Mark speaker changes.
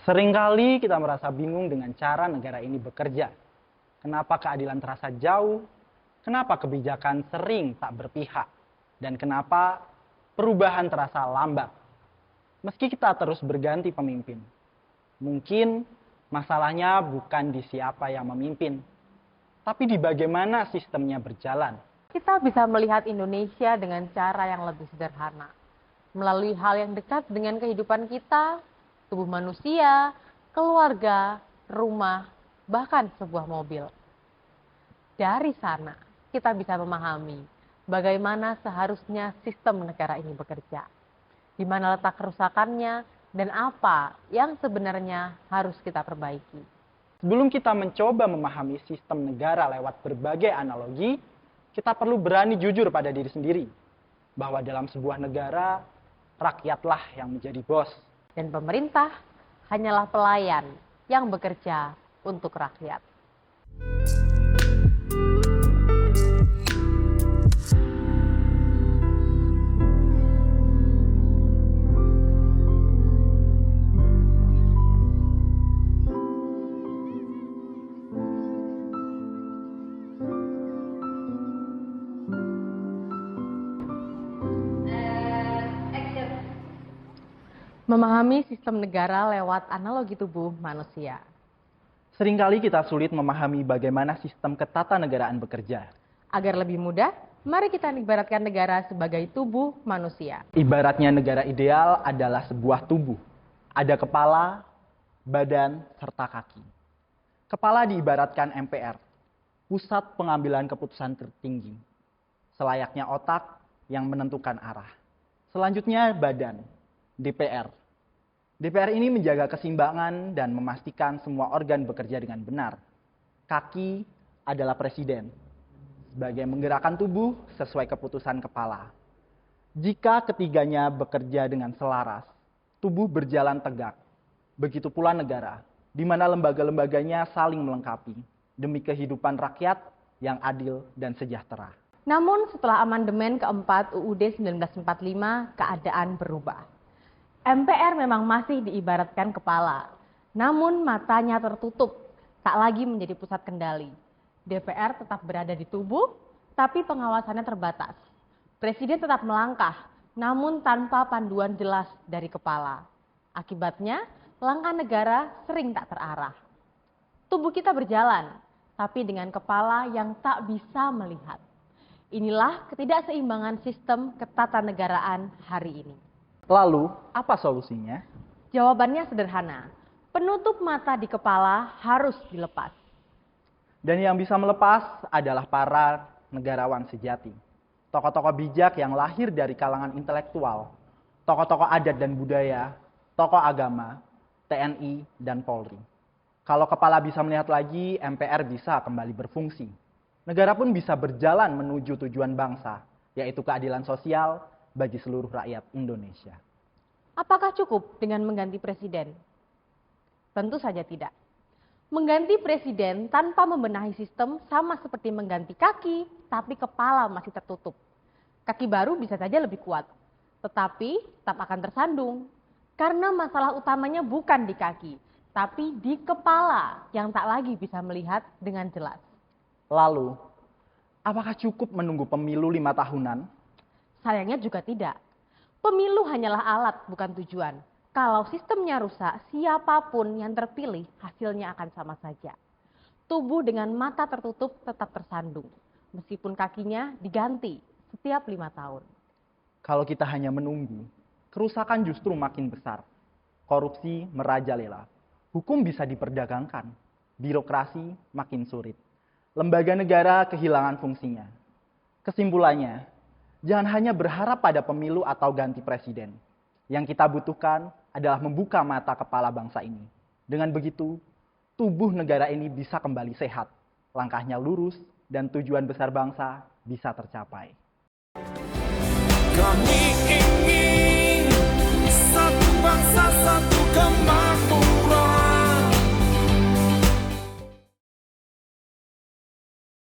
Speaker 1: Seringkali kita merasa bingung dengan cara negara ini bekerja. Kenapa keadilan terasa jauh? Kenapa kebijakan sering tak berpihak? Dan kenapa perubahan terasa lambat? Meski kita terus berganti pemimpin. Mungkin masalahnya bukan di siapa yang memimpin, tapi di bagaimana sistemnya berjalan.
Speaker 2: Kita bisa melihat Indonesia dengan cara yang lebih sederhana. Melalui hal yang dekat dengan kehidupan kita, tubuh manusia, keluarga, rumah, bahkan sebuah mobil. Dari sana, kita bisa memahami bagaimana seharusnya sistem negara ini bekerja. Di mana letak kerusakannya dan apa yang sebenarnya harus kita perbaiki.
Speaker 1: Sebelum kita mencoba memahami sistem negara lewat berbagai analogi, kita perlu berani jujur pada diri sendiri. Bahwa dalam sebuah negara, rakyatlah yang menjadi bos.
Speaker 2: Dan pemerintah hanyalah pelayan yang bekerja untuk rakyat. Memahami sistem negara lewat analogi tubuh manusia.
Speaker 1: Seringkali kita sulit memahami bagaimana sistem ketatanegaraan bekerja.
Speaker 2: Agar lebih mudah, mari kita ibaratkan negara sebagai tubuh manusia.
Speaker 1: Ibaratnya negara ideal adalah sebuah tubuh. Ada kepala, badan, serta kaki. Kepala diibaratkan MPR, pusat pengambilan keputusan tertinggi. Selayaknya otak yang menentukan arah. Selanjutnya badan, DPR. DPR ini menjaga keseimbangan dan memastikan semua organ bekerja dengan benar. Kaki adalah presiden, sebagai menggerakkan tubuh sesuai keputusan kepala. Jika ketiganya bekerja dengan selaras, tubuh berjalan tegak. Begitu pula negara, di mana lembaga-lembaganya saling melengkapi demi kehidupan rakyat yang adil dan sejahtera.
Speaker 2: Namun setelah amandemen keempat UUD 1945, keadaan berubah. MPR memang masih diibaratkan kepala, namun matanya tertutup, tak lagi menjadi pusat kendali. DPR tetap berada di tubuh, tapi pengawasannya terbatas. Presiden tetap melangkah, namun tanpa panduan jelas dari kepala. Akibatnya, langkah negara sering tak terarah. Tubuh kita berjalan, tapi dengan kepala yang tak bisa melihat. Inilah ketidakseimbangan sistem ketatanegaraan hari ini.
Speaker 1: Lalu, apa solusinya?
Speaker 2: Jawabannya sederhana. Penutup mata di kepala harus dilepas.
Speaker 1: Dan yang bisa melepas adalah para negarawan sejati. Tokoh-tokoh bijak yang lahir dari kalangan intelektual, tokoh-tokoh adat dan budaya, tokoh agama, TNI, dan Polri. Kalau kepala bisa melihat lagi, MPR bisa kembali berfungsi. Negara pun bisa berjalan menuju tujuan bangsa, yaitu keadilan sosial bagi seluruh rakyat Indonesia.
Speaker 2: Apakah cukup dengan mengganti presiden? Tentu saja tidak. Mengganti presiden tanpa membenahi sistem sama seperti mengganti kaki, tapi kepala masih tertutup. Kaki baru bisa saja lebih kuat, tetapi tetap akan tersandung. Karena masalah utamanya bukan di kaki, tapi di kepala yang tak lagi bisa melihat dengan jelas.
Speaker 1: Lalu, apakah cukup menunggu pemilu 5 tahunan?
Speaker 2: Sayangnya juga tidak. Pemilu hanyalah alat, bukan tujuan. Kalau sistemnya rusak, siapapun yang terpilih hasilnya akan sama saja. Tubuh dengan mata tertutup tetap tersandung, meskipun kakinya diganti setiap 5 tahun.
Speaker 1: Kalau kita hanya menunggu, kerusakan justru makin besar. Korupsi merajalela. Hukum bisa diperdagangkan. Birokrasi makin sulit. Lembaga negara kehilangan fungsinya. Kesimpulannya, jangan hanya berharap pada pemilu atau ganti presiden. Yang kita butuhkan adalah membuka mata kepala bangsa ini. Dengan begitu, tubuh negara ini bisa kembali sehat. Langkahnya lurus dan tujuan besar bangsa bisa tercapai.
Speaker 3: Kami ingin satu bangsa, satu kemampuan.